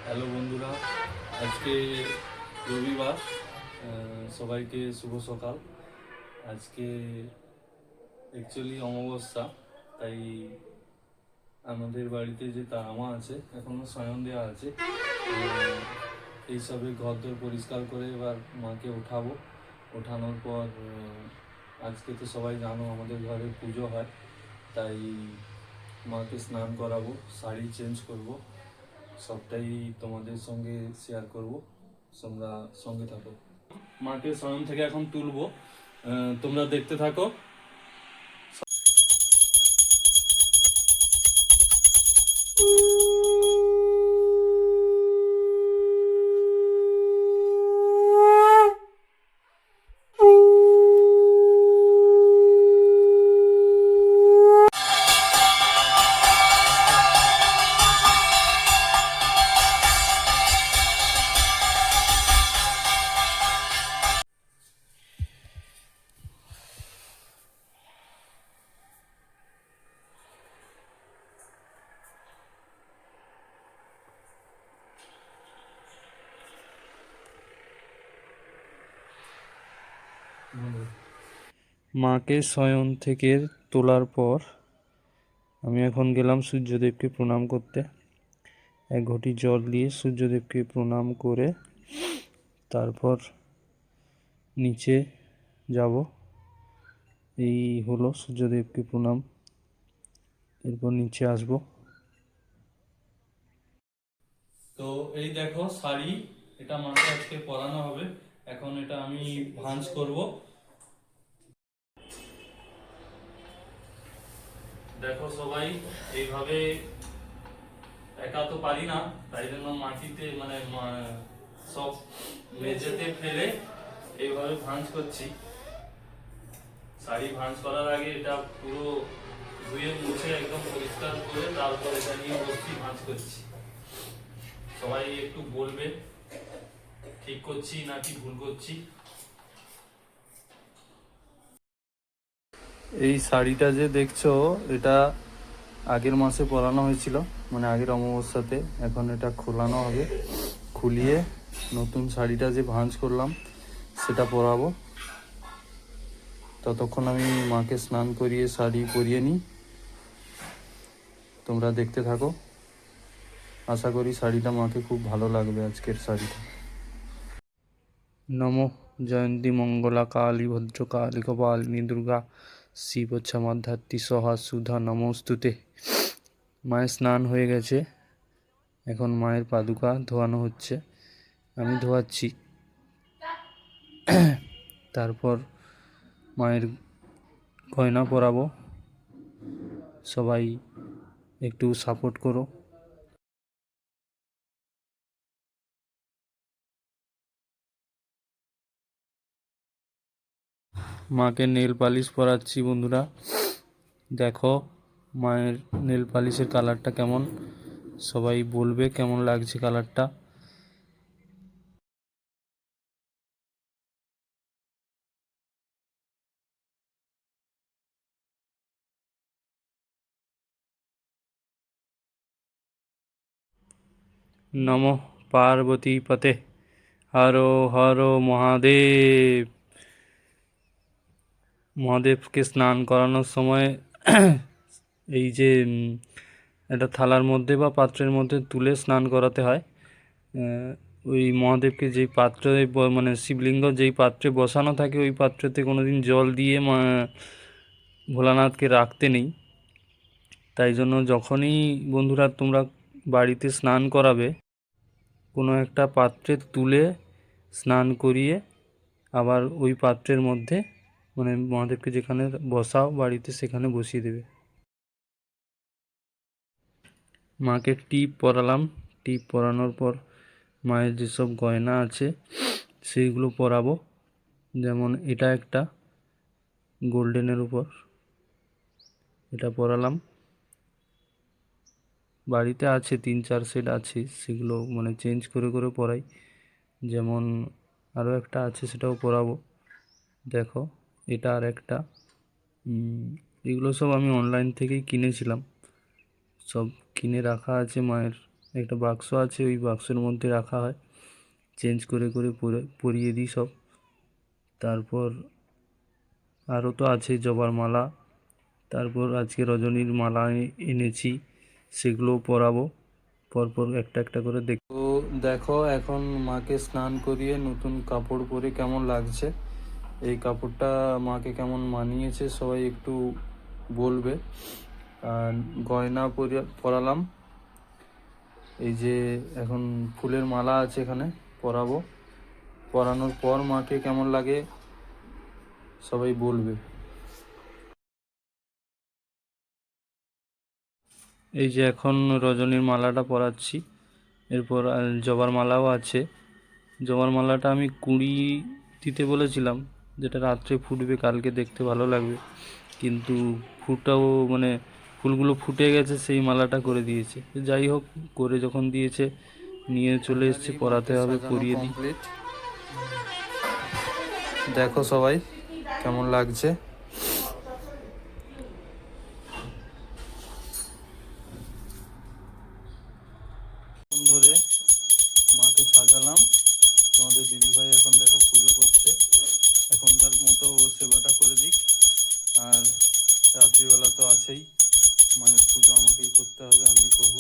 Hello বন্ধুরা, আজকে রবিবার। সবাইকে শুভ সকাল। আজকে অ্যাকচুয়ালি অমাবস্যা, তাই আমাদের বাড়িতে যে তারা মা আছে এখনও শয়ন দেওয়া আছে। এইসবে ঘরদোর পরিষ্কার করে এবার মাকে ওঠাবো। ওঠানোর পর আজকে তো সবাই জানো আমাদের ঘরে পুজো হয়, তাই মাকে স্নান করাবো, শাড়ি চেঞ্জ করব, সবটাই তোমাদের সঙ্গে শেয়ার করব। তোমরা সঙ্গে থাকো। মাকে স্বয়ং থেকে এখন তুলবো, তোমরা দেখতে থাকো। মাকে শয়ন থেকে তোলার পর আমি এখন গেলাম সূর্যদেবকে প্রণাম করতে। এক ঘটি জল দিয়ে সূর্যদেবকে প্রণাম করে তারপর নিচে যাব। এই হলো সূর্যদেবকে প্রণাম, এরপর নিচে আসব। তো এই দেখো শাড়ি, এটা মাকে আজকে পরানো হবে। এখন এটা আমি ভাঁজ করব। দেখো সবাই, এইভাবে একা তো পারি না, তাই জন্য মাটিতে সব মেঝেতে ফেলে এইভাবে ভাঁজ করছি। শাড়ি ভাঁজ করার আগে এটা পুরো ধুয়ে মুছে একদম পরিষ্কার করে তারপর এটা নিয়ে বসছি, ভাঁজ করছি। সবাই একটু বলবে ঠিক করছি নাকি ভুল করছি। এই শাড়িটা যে দেখছো, এটা আগের মাসে পরানো হয়েছিল, মানে আগের অমাবস্যাতে। এখন এটা খোলানো হবে, খুলিয়ে নতুন শাড়িটা যে ভাঁজ করলাম সেটা পরাবো। ততক্ষণ আমি মাকে স্নান করিয়ে শাড়ি পরিয়ে নিই, তোমরা দেখতে থাকো। আশা করি শাড়িটা মাকে খুব ভালো লাগবে, আজকের শাড়িটা। নমো জয়ন্তী মঙ্গলা কালী ভদ্রকালী কপালিনী দুর্গা শিব ক্ষমাধাত্রী সহা সুধা নমস্তুতে। মায়ের স্নান হয়ে গেছে, এখন মায়ের পাদুকা ধোয়ানো হচ্ছে, আমি ধোয়াচ্ছি। তারপর মায়ের গয়না পরাবো। সবাই একটু সাপোর্ট করো। মাকে নেল পালিশ পরাচ্ছি বন্ধুরা। দেখো মায়ের নেল পালিশের কালারটা কেমন, সবাই বলবে কেমন লাগছে কালারটা। নমঃ পার্বতী পতে, হর হর মহাদেব। মহাদেবকে স্নান করানোর সময় এই যে একটা থালার মধ্যে বা পাত্রের মধ্যে তুলে স্নান করাতে হয়। ওই মহাদেবকে যেই পাত্রে মানে শিবলিঙ্গ যেই পাত্রে বসানো থাকে ওই পাত্রতে কোনোদিন জল দিয়ে ভোলানাথকে রাখতে নেই। তাই জন্য যখনই বন্ধুরা তোমরা বাড়িতে স্নান করাবে, কোনো একটা পাত্রে তুলে স্নান করিয়ে আবার ওই পাত্রের মধ্যে মানে মহাদেবকে যেখানে বসাও বাড়িতে সেখানে বসিয়ে দেবে। মাকে টিপ পরালাম। টিপ পরানোর পর মায়ের যেসব গয়না আছে সেইগুলো পরাবো। যেমন এটা একটা গোল্ডেনের উপর, এটা পরালাম। বাড়িতে আছে 3-4 সেট আছে, সেগুলো মানে চেঞ্জ করে করে পরাই। যেমন আরও একটা আছে, সেটাও পরাবো। দেখো এটা আর একটা, এগুলো সব আমি অনলাইন থেকেই কিনেছিলাম, সব কিনে রাখা আছে মায়ের একটা বাক্স আছে, ওই বাক্সের মধ্যে রাখা হয়, চেঞ্জ করে করে পরিয়ে দিই সব। তারপর আরও তো আছে জবার মালা, তারপর আজকে রজনীর মালা এনেছি, সেগুলোও পরাবো পরপর একটা একটা করে। তো দেখো এখন মাকে স্নান করিয়ে নতুন কাপড় পরে কেমন লাগছে, এই কাপড়টা মাকে কেমন মানিয়েছে সবাই একটু বলবে। আর গয়না পরালাম, এই যে এখন ফুলের মালা আছে এখানে, পরাবো। পরানোর পর মাকে কেমন লাগে সবাই বলবে। এই যে এখন রজনীর মালাটা পরাচ্ছি, এরপর জবার মালাও আছে। জবার মালাটা আমি কুঁড়ি দিতে বলেছিলাম, যেটা রাত্রে ফুটবে, কালকে দেখতে ভালো লাগবে, কিন্তু ফুটাও মানে ফুলগুলো ফুটে গেছে, সেই মালাটা করে দিয়েছে। যাই হোক, করে যখন দিয়েছে নিয়ে চলে এসেছি, পরাতে হবে, পরিয়ে দিই। দেখো সবাই কেমন লাগছে। ধরে মাকে সাজালাম, তোমাদের দিদিভাই এখন দেখো পুজো করছে, এখনকার মতো সেবাটা করে দিক। আর রাত্রিবেলা তো আছেই, মায়ের পুজো আমাকেই করতে হবে, আমি করব।